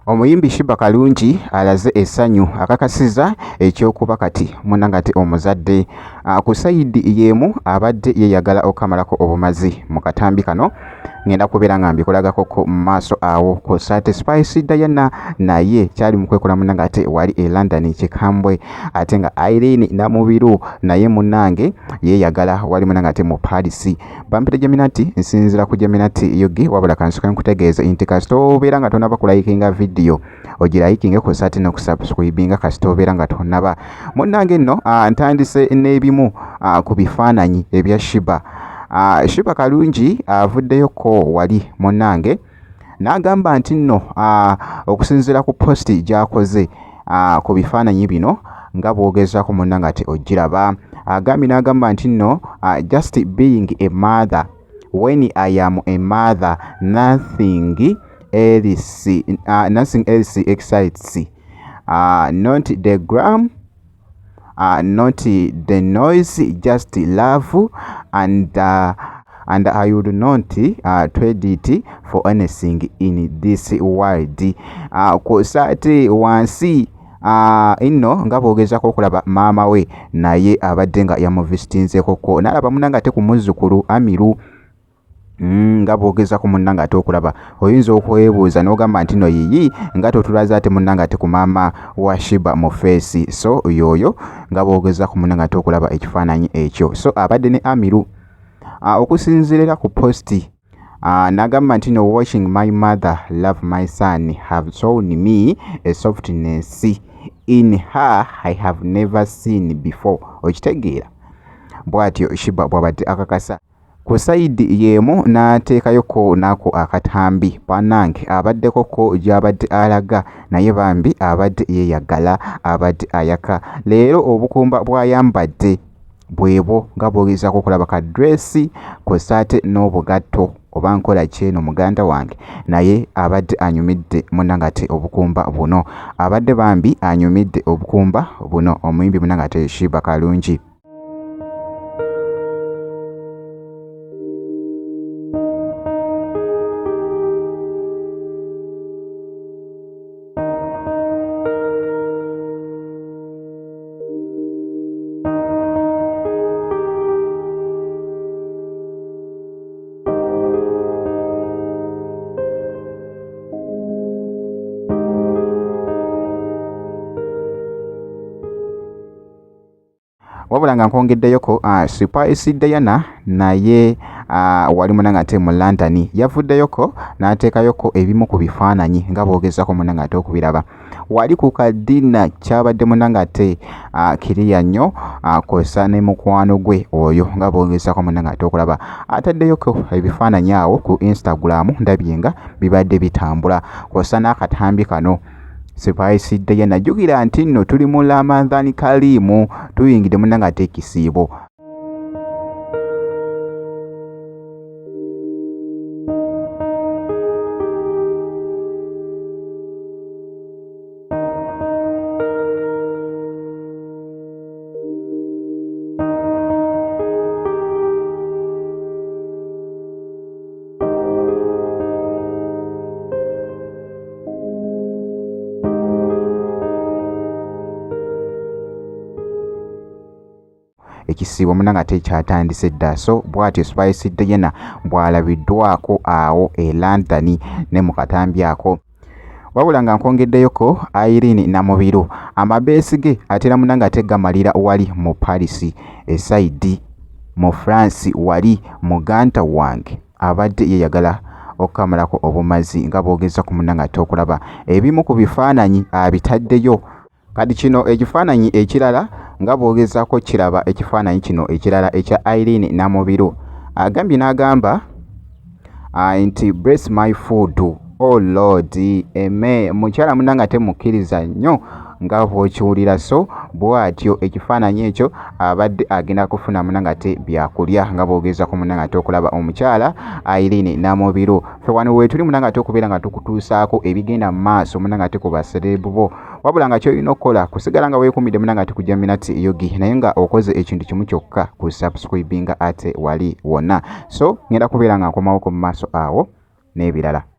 Omuyimbi Sheebah Kalungi alaze essanyu akakasiza ekyokuba kati munnangate omuzadde ku sayidi y'emu abadde yeeyagala okukamalako obumazi mu katambi kano. Ngenda kubeera nga mbikulagako mu maaso awo ku Sate Spice Diana naye kyali mu kwekola munnangate wali e London Kikambwe, ate nga Irene Namubiru naye munnange yeeyagala wali munnangate mu Paris. Bampita Geminati nsinzira ku Geminati yogi wabula kansuka nkutegeeza nti kasita obeera nga tonaba kulayikinga video ogirayikinge ku Sate n'okusubscribinga kasita obeera nga tonaba. Munnange nno ntandise n'ebimu ku bifaananyi ebya Sheebah. Sheebah Kalungi avuddeyoko wali munnange n'agamba nti nno okusinziira ku posti gy'akoze ku bifaananyi bino nga bw'ogezaako munnangate ogiraba, agambye n'agamba nti nno just being a mother, when I am a mother nothing else excites, not the gram, not the noise, just love, and I would not trade it for anything in this world. Ku Sate wansi inno nga bw'ogezaako okulaba maama we naye abadde nga yamuvisitinzekoko n'alaba munnangate ku muzzukulu Amiru. Nga bw'ogezaako munnangate okulaba oyinza okwebuuza n'ogamba nti no yiyi nga totulaza ate munnangate ku maama wa Sheebah mu feesi. So yoyo nga bw'ogezaako munnangate okulaba ekifaananyi ekyo. So abadde ne Amiru okusinziira ku posti n'agamba nti no watching my mother love my son have shown me a softness in her I have never seen before. Okitegeera bw'atyo Sheebah bw'abadde akakasa. Ku sayidi y'emu n'ateekayoko n'ako akatambi bannange abaddekoko gy'abadde alaga naye bambi abadde yeeyagala, abadde ayaka. Leero obukumba bw'ayambadde bwebo nga bw'ogezaako okulaba ka dresi ku Sate n'obugatto oba nkola kyeno muganda wange, naye abadde anyumidde munnangate obukumba buno, abadde bambi anyumidde obukumba buno omuyimbi munnangate Sheebah Kalungi. Wabula nga nkwongeddeyoko Spice Diana naye wali munnangate mu London yavuddeyoko n'ateekayoko ebimu ku bifaananyi nga bw'ogezaako munnangate okubiraba. Wali ku kadina kyabadde munnangate kiriya nnyo kw'ossa ne mukwano gwe oyo nga bw'ogezaako munnangate okulaba. Ataddeyoko ebifaananyi awo ku Instagram ndabye nga bibadde bitambula kw'ossa n'akatambi kano Spice Diana. Jjukira nti nno tuli mu Ramadhan Karimu, tuyingidde munnangate ekisiibo. Ekisiibo munnangate kyatandise dda. So bw'atyo Spice Diana bw'alabiddwako awo e London ne mu katambi ako. Wabula nga nkwongeddeyoko Irene Namubiru amabeesi ge atera munnangate gamalira wali mu Paris esayidi mu France wali muganda wange abadde yeeyagala okukamalako obumazi nga bw'ogeza ku munnangate okulaba ebimu ku bifaananyi abitaddeyo. Kati kino ekifaananyi ekirala nga bw'ogezaako kiraba ekifaananyi kino ekirala ekya Irene Namubiru agambye n'agamba nti bless my food oh Lord, mukyala munnangate mukkiriza nnyo nga bw'okiwulira. So bw'atyo ekifaananyi ekyo abadde agenda kufuna munangate byakulya nga bw'ogeza ku munangate okulaba omukyala Irene Namubiru. Ffe wano weetuli munangate okubeera nga tukutuusaako ebigenda mu maaso munangate ku basereebu bo, wabula nga kyolina okukola kusigala nga weekuumidde munangate kujja Minati Yogi, naye nga okoze ekintu kimu kyokka, ku subscribinga ate wali wonna. So ngenda kubeera nga nkomawo ku maaso awo n'ebirala.